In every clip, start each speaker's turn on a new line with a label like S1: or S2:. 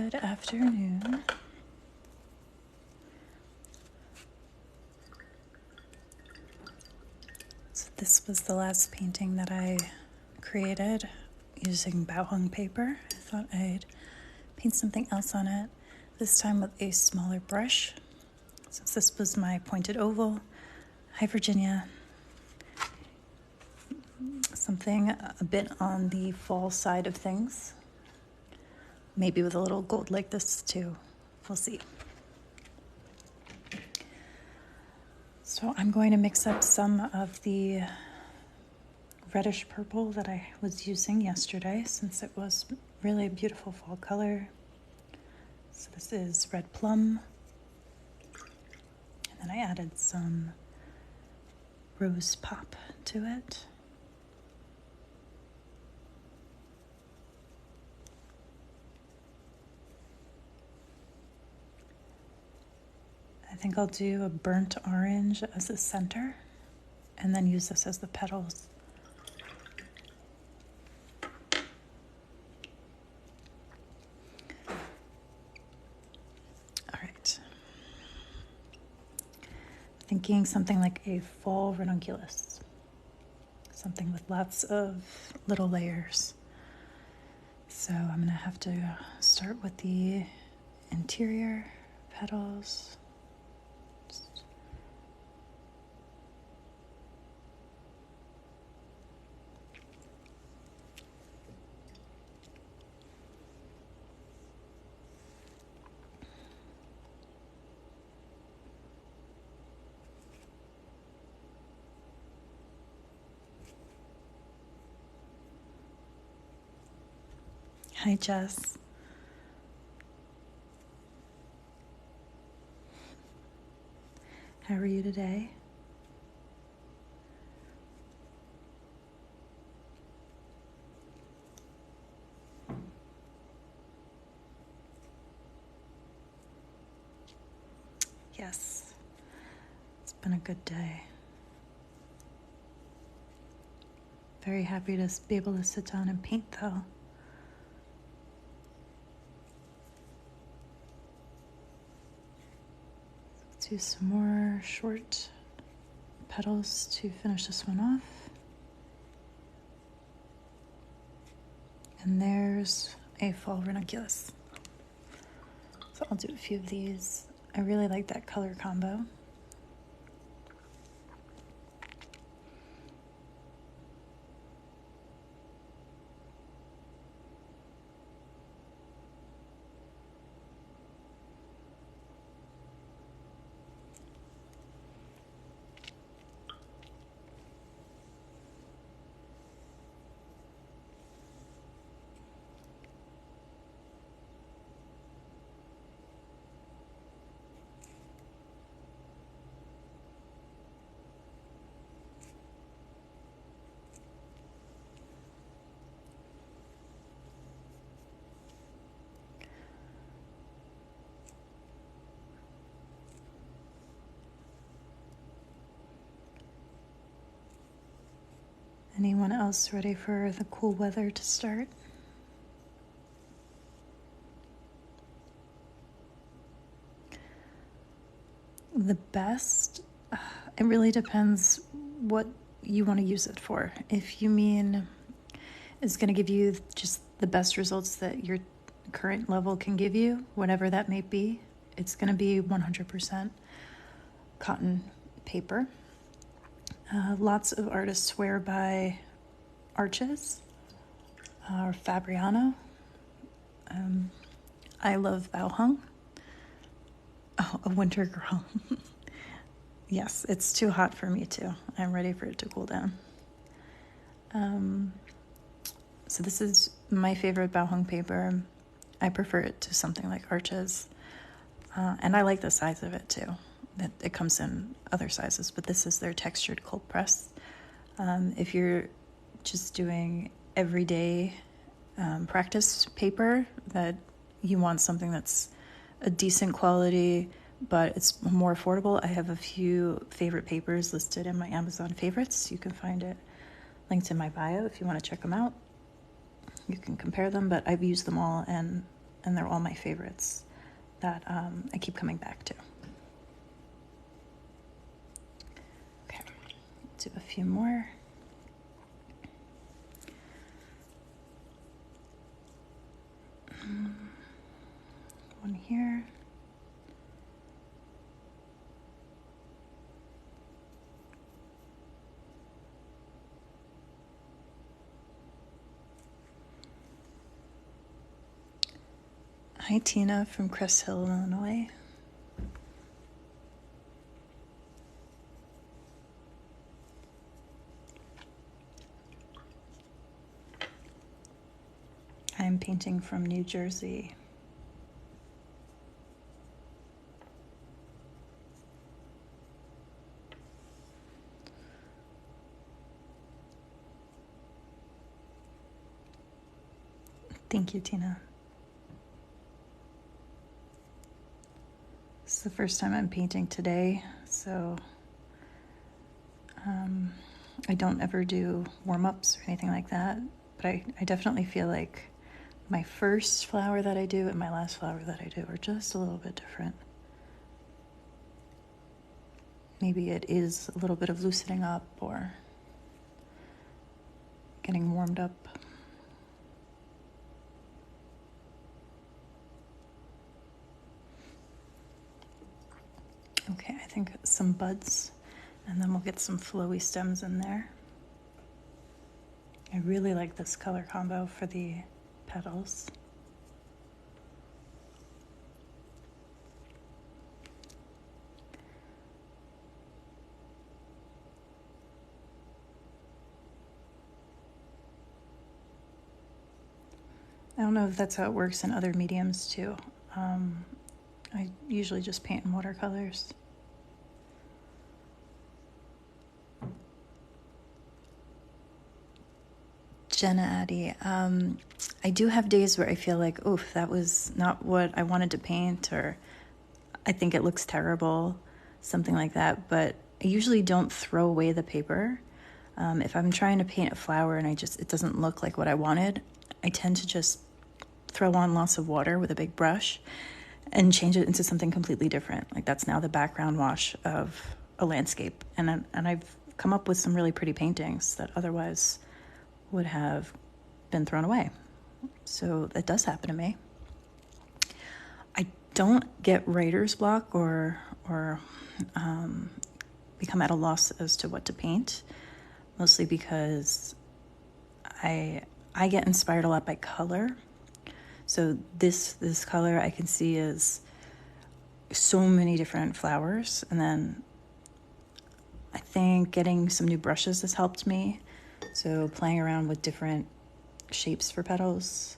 S1: Good afternoon. So this was the last painting that I created using bouquet paper. I thought I'd paint something else on it, this time with a smaller brush. Since this was my pointed oval, Hi Virginia, something a bit on the fall side of things. Maybe with a little gold like this too. We'll see. So I'm going to mix up some of the reddish purple that I was using yesterday, since it was really a beautiful fall color. So this is red plum. And then I added some rose pop to it. I think I'll do a burnt orange as the center and then use this as the petals. All right. Thinking something like a fall ranunculus. Something with lots of little layers. So I'm gonna have to start with the interior petals. Hi, Jess. How are you today? Yes, it's been a good day. Very happy to be able to sit down and paint though. Do some more short petals to finish this one off. And there's a fall ranunculus. So I'll do a few of these. I really like that color combo. Anyone else ready for the cool weather to start? The best, it really depends what you want to use it for. If you mean it's going to give you just the best results that your current level can give you, whatever that may be, it's going to be 100% cotton paper. Lots of artists swear by Arches or Fabriano. I love Bauhung. Oh, a winter girl. Yes, it's too hot for me too. I'm ready for it to cool down. So this is my favorite Bauhung paper. I prefer it to something like Arches. And I like the size of it too. It comes in other sizes, but this is their textured cold press. If you're just doing everyday practice paper, that you want something that's a decent quality, but it's more affordable, I have a few favorite papers listed in my Amazon favorites. You can find it linked in my bio if you want to check them out. You can compare them, but I've used them all and and they're all my favorites that I keep coming back to. Okay, do a few more. One here. Hi, Tina from Crest Hill, Illinois. I'm painting from New Jersey. Thank you, Tina. This is the first time I'm painting today, so I don't ever do warm-ups or anything like that, but I definitely feel like my first flower that I do and my last flower that I do are just a little bit different. Maybe it is a little bit of loosening up or getting warmed up. Okay, I think some buds, and then we'll get some flowy stems in there. I really like this color combo for the petals. I don't know if that's how it works in other mediums too. I usually just paint in watercolors. Jenna Addy, I do have days where I feel like, oof, that was not what I wanted to paint, or I think it looks terrible, something like that. But I usually don't throw away the paper. If I'm trying to paint a flower and it doesn't look like what I wanted, I tend to just throw on lots of water with a big brush and change it into something completely different. Like that's now the background wash of a landscape. And I've come up with some really pretty paintings that otherwise would have been thrown away. So that does happen to me. I don't get writer's block or become at a loss as to what to paint, mostly because I get inspired a lot by color. So this color I can see is so many different flowers, and then I think getting some new brushes has helped me. So playing around with different shapes for petals,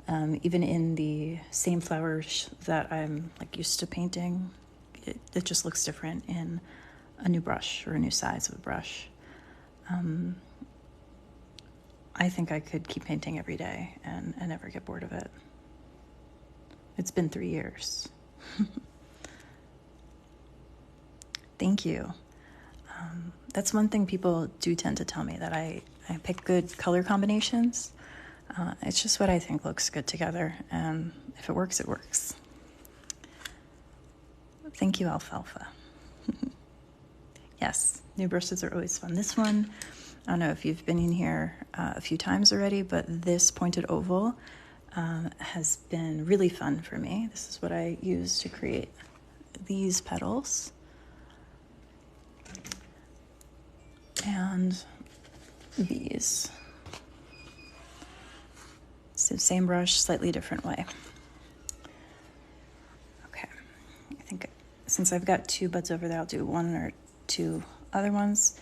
S1: even in the same flowers that I'm like used to painting, it just looks different in a new brush or a new size of a brush. I think I could keep painting every day and never get bored of it. It's been 3 years. Thank you. That's one thing people do tend to tell me, that I pick good color combinations. It's just what I think looks good together, and if it works, it works. Thank you, Alfalfa. Yes, new brushes are always fun. This one, I don't know if you've been in here a few times already, but this pointed oval has been really fun for me. This is what I use to create these petals. And these. So same brush, slightly different way. Okay, I think since I've got 2 buds over there, I'll do 1 or 2 other ones.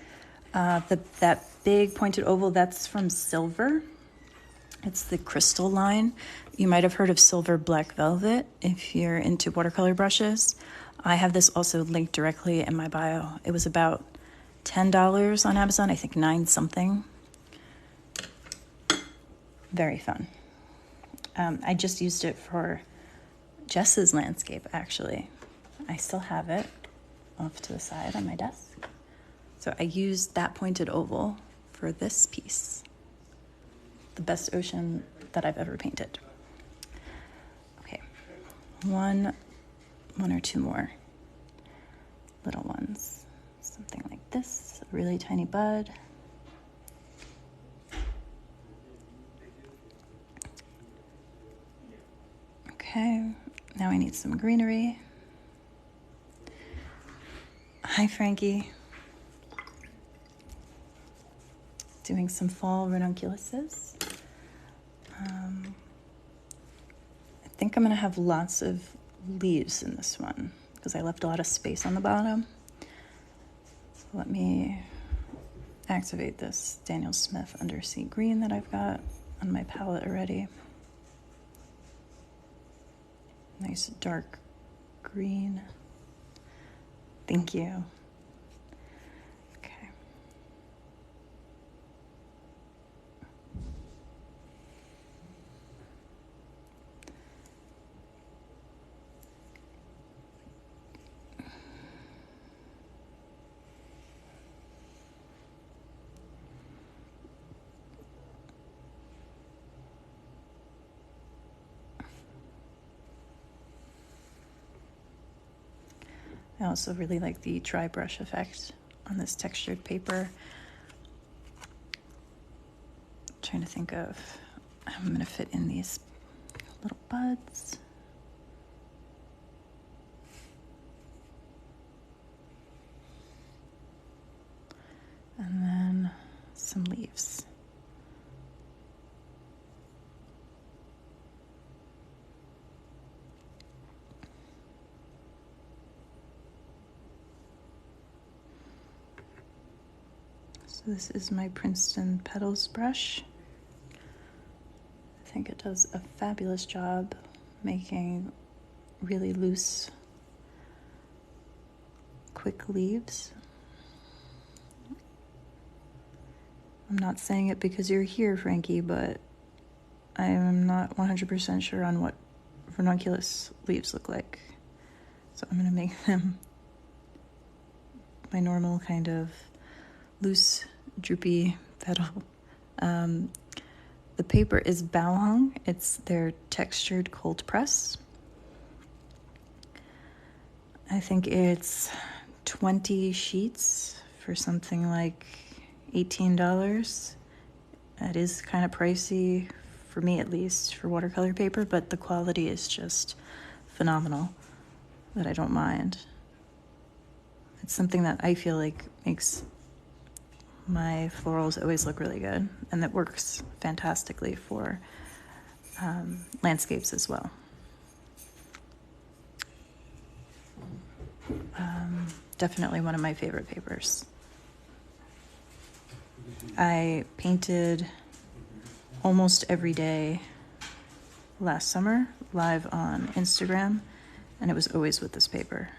S1: That big pointed oval, that's from Silver. It's the crystal line. You might have heard of Silver Black Velvet if you're into watercolor brushes. I have this also linked directly in my bio. It was about $10 on Amazon, I think 9 something. Very fun. I just used it for Jess's landscape, actually. I still have it off to the side on my desk. So I used that pointed oval for this piece. The best ocean that I've ever painted. one or two more little ones. Something like this, a really tiny bud. Okay, now I need some greenery. Hi, Frankie. Doing some fall ranunculuses. I think I'm gonna have lots of leaves in this one because I left a lot of space on the bottom. So let me activate this Daniel Smith Undersea Green that I've got on my palette already. Nice dark green. Thank you. Okay. I also really like the dry brush effect on this textured paper. I'm trying to think of how I'm going to fit in these little buds. And then some leaves. So this is my Princeton Petals brush. I think it does a fabulous job making really loose, quick leaves. I'm not saying it because you're here, Frankie, but I am not 100% sure on what ranunculus leaves look like. So I'm gonna make them my normal kind of loose, droopy petal. The paper is bouquet. It's their textured cold press. I think it's 20 sheets for something like $18. That is kind of pricey, for me at least, for watercolor paper, but the quality is just phenomenal, that I don't mind. It's something that I feel like makes my florals always look really good, and that works fantastically for landscapes as well. Definitely one of my favorite papers. I painted almost every day last summer live on Instagram, and it was always with this paper.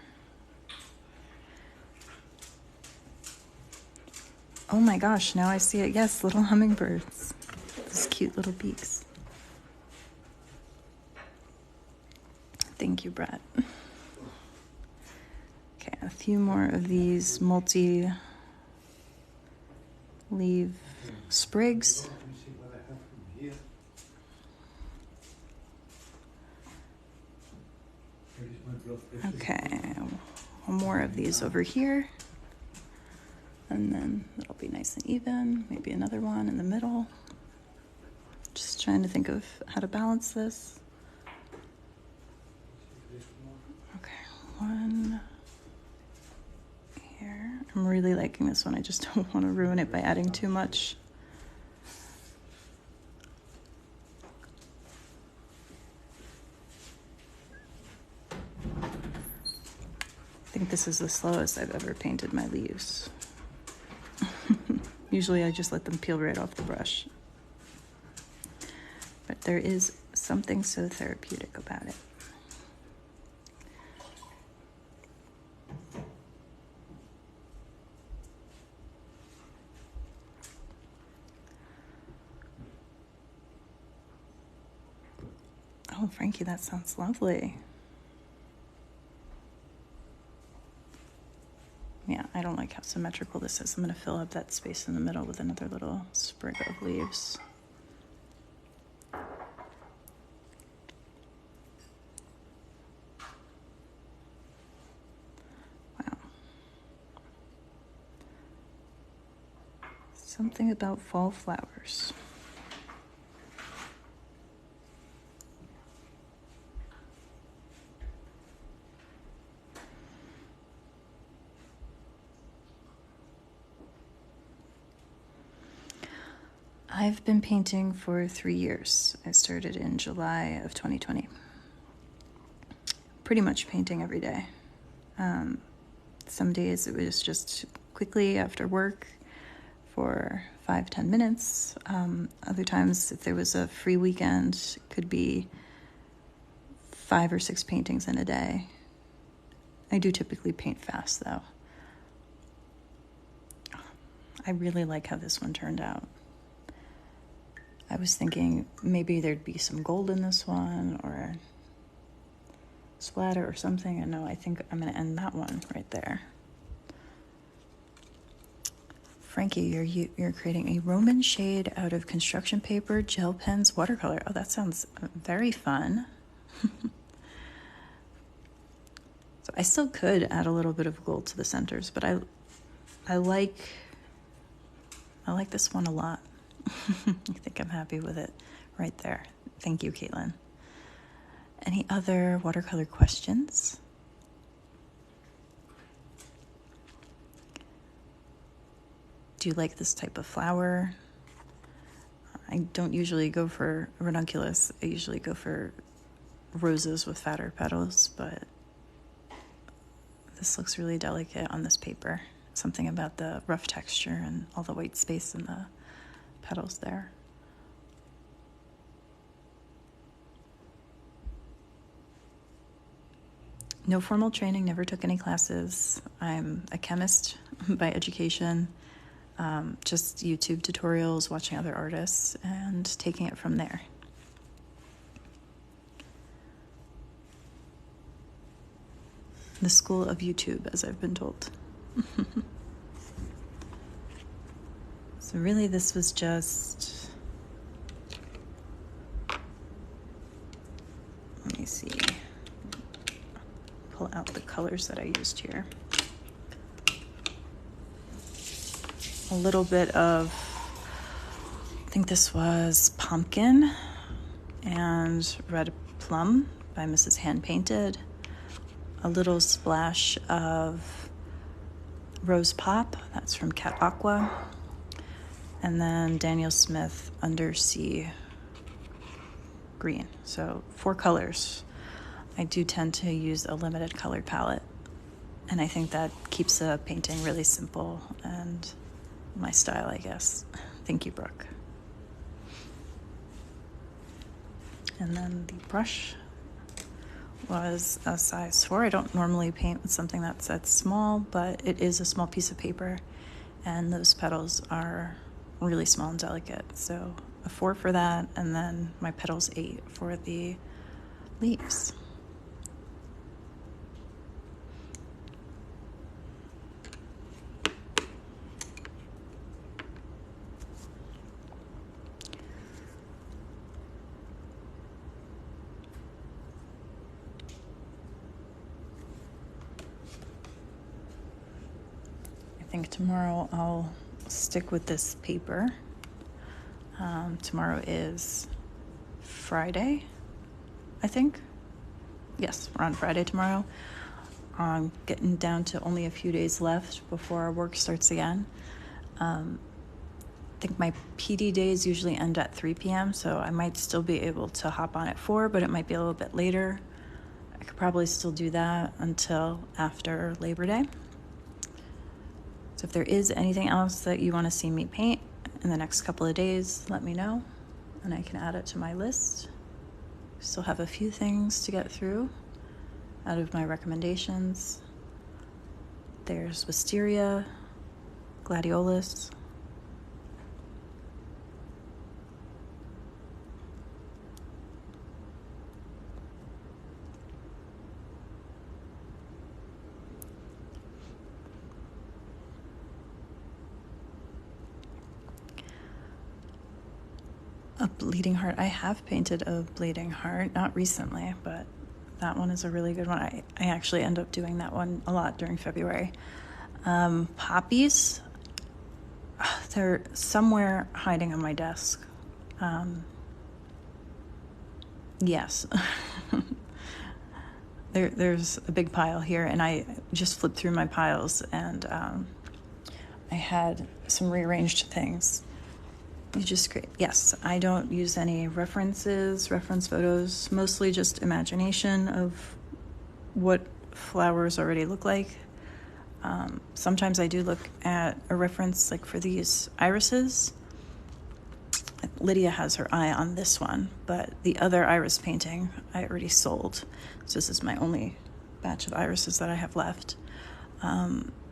S1: Oh my gosh, now I see it. Yes, little hummingbirds. These cute little beaks. Thank you, Brett. Okay, a few more of these multi-leaf sprigs. Okay, one more of these over here. And then it'll be nice and even. Maybe another one in the middle. Just trying to think of how to balance this. Okay, one here. I'm really liking this one. I just don't want to ruin it by adding too much. I think this is the slowest I've ever painted my leaves. Usually I just let them peel right off the brush. But there is something so therapeutic about it. Oh, Frankie, that sounds lovely. Yeah, I don't like how symmetrical this is. I'm going to fill up that space in the middle with another little sprig of leaves. Something about fall flowers. I've been painting for 3 years. I started in July of 2020. Pretty much painting every day. Some days it was just quickly after work for 5-10 minutes. Other times, if there was a free weekend, it could be 5 or 6 paintings in a day. I do typically paint fast, though. I really like how this one turned out. I was thinking maybe there'd be some gold in this one or splatter or something. And no, I think I'm going to end that one right there. Frankie, you're creating a Roman shade out of construction paper, gel pens, watercolor. Oh, that sounds very fun. So I still could add a little bit of gold to the centers, but I like this one a lot. I think I'm happy with it right there. Thank you, Caitlin. Any other watercolor questions? Do you like this type of flower? I don't usually go for ranunculus. I usually go for roses with fatter petals, but this looks really delicate on this paper. Something about the rough texture and all the white space in the petals there. No formal training, never took any classes. I'm a chemist by education. Just YouTube tutorials, watching other artists, and taking it from there. The school of YouTube, as I've been told. So really this was just, let me see, pull out the colors that I used here. A little bit of, I think this was Pumpkin and Red Plum by Mrs. Hand Painted. A little splash of Rose Pop, that's from Cat Aqua. And then Daniel Smith Undersea Green. So 4 colors. I do tend to use a limited color palette. And I think that keeps a painting really simple and my style, I guess. Thank you, Brooke. And then the brush was a size 4. I don't normally paint with something that's that small, but it is a small piece of paper, and those petals are really small and delicate. So a 4 for that, and then my petals 8 for the leaves. I think tomorrow I'll stick with this paper. Tomorrow is Friday, I think. Yes, we're on Friday tomorrow. I'm getting down to only a few days left before our work starts again. I think my PD days usually end at 3 p.m., so I might still be able to hop on at 4, but it might be a little bit later. I could probably still do that until after Labor Day. So if there is anything else that you want to see me paint in the next couple of days, let me know, and I can add it to my list. Still have a few things to get through out of my recommendations. There's Wisteria, Gladiolus, a bleeding heart. I have painted a bleeding heart, not recently, but that one is a really good one. I actually end up doing that one a lot during February. Poppies. They're somewhere hiding on my desk. Yes. There's a big pile here, and I just flipped through my piles, and I had some rearranged things. You just create. Yes, I don't use any reference photos, mostly just imagination of what flowers already look like. Sometimes I do look at a reference, like for these irises. Lydia has her eye on this one, but the other iris painting I already sold. So this is my only batch of irises that I have left.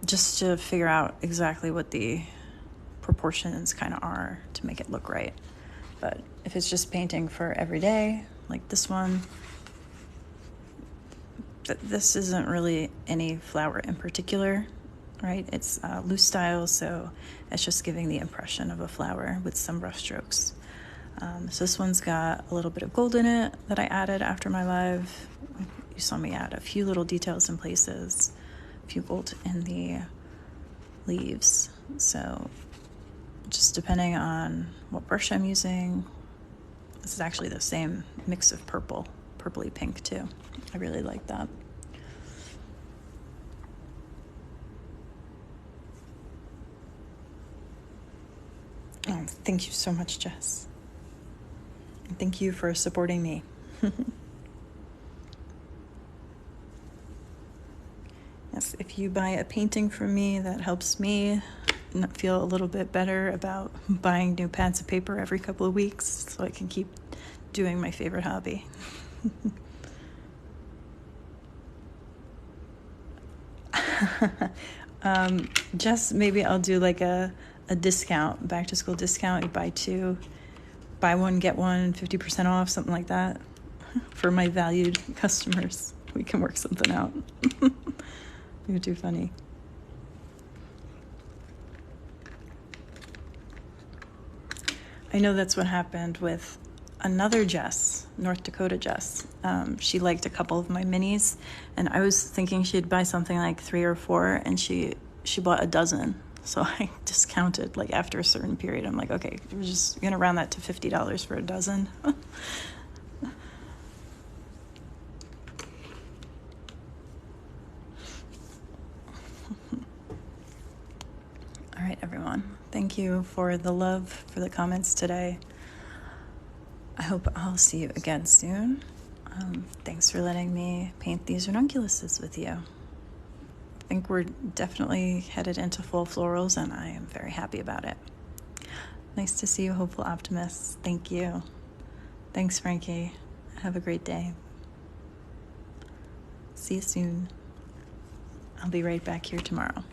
S1: Just to figure out exactly what the proportions kind of are to make it look right. But if it's just painting for every day, like this one, this isn't really any flower in particular, right? It's loose style, so it's just giving the impression of a flower with some rough strokes. So this one's got a little bit of gold in it that I added after my live. You saw me add a few little details in places, a few gold in the leaves. So just depending on what brush I'm using, this is actually the same mix of purpley pink too. I really like that. Oh, thank you so much, Jess. And thank you for supporting me. Yes, if you buy a painting from me, that helps me feel a little bit better about buying new pads of paper every couple of weeks so I can keep doing my favorite hobby. Jess, maybe I'll do like a discount, back to school discount. You buy two, buy one, get one, 50% off, something like that. For my valued customers, we can work something out. You're too funny. I know that's what happened with another Jess, North Dakota Jess. She liked a couple of my minis, and I was thinking she'd buy something like 3 or 4, and she bought a dozen. So I discounted, like, after a certain period. I'm like, okay, we're just gonna round that to $50 for a dozen. All right, everyone. Thank you for the love, for the comments today. I hope I'll see you again soon. Thanks for letting me paint these ranunculuses with you. I think we're definitely headed into full florals, and I am very happy about it. Nice to see you, hopeful optimists. Thank you. Thanks, Frankie. Have a great day. See you soon. I'll be right back here tomorrow.